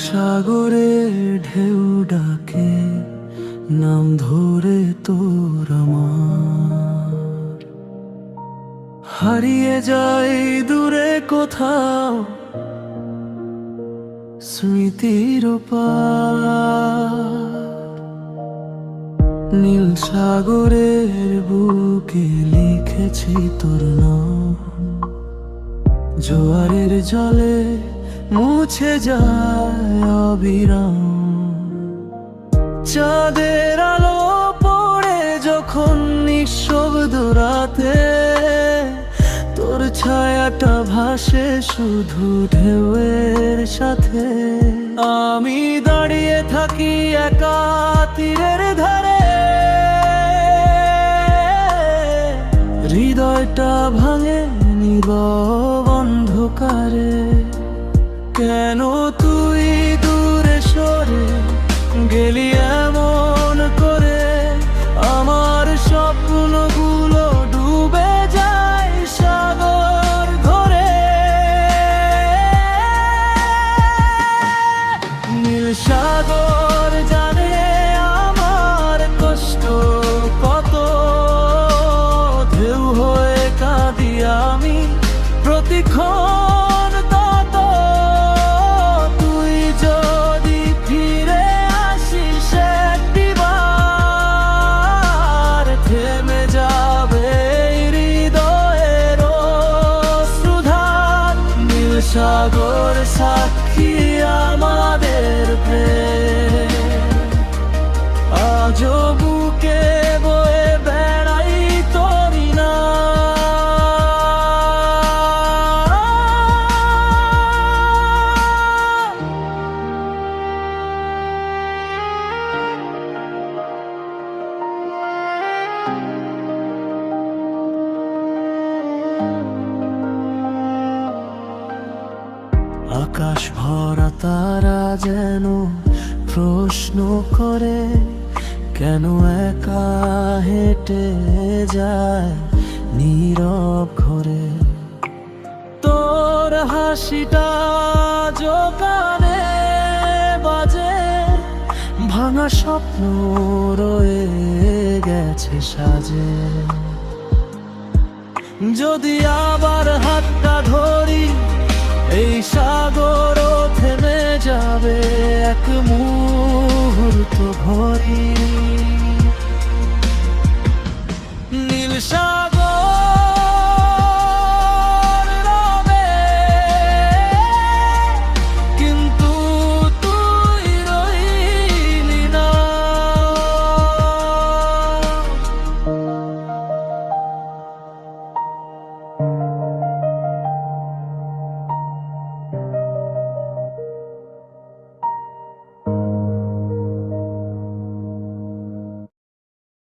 সাগরের ঢেউ ডাকে নাম ধরে তোর আমার, হারিয়ে যায় দূরে কোথাও স্মৃতির পার। নীল সাগরের বুকে লিখেছি তোর নাম, জোয়ারের জলে মুছে যায় অবিরাম। চাঁদের আলো পড়ে যখন নিঃশব্দ রাতে, তোর ছায়াটা ভাসে শুধু ঢেউয়ের সাথে। আমি দাঁড়িয়ে থাকি একা তীরের ধারে, হৃদয়টা ভাঙে নীরব অন্ধকারে। কেন তুই দূরে সরে গেলি এমন করে, আমার স্বপ্নগুলো ডুবে যায় সাগর ঘরে। নীল সাগর জানে আমার কষ্ট কত, ঢেউ হয়ে কাঁদি আমি প্রতিক্ষণ তত। তুই যদি ফিরে আসিস একটিবার, থেমে যাবে হৃদয়ের অশ্রুধার। নীল সাগর সাক্ষী আমাদের প্রেম, আজও বুকে বয়ে বেড়াই তোরি না। আকাশ ভরা তারা যেন প্রশ্ন করে, কেন একা হেঁটে যায় নীরব ঘরে। তোর হাসিটা কানে বাজে, ভাঙা স্বপ্ন রয়ে গেছে সাজে। যদি আবার হাতটা ধরি, এই সাগরও থেমে যাবে এক মুহূর্ত ভরি। নীল সাগর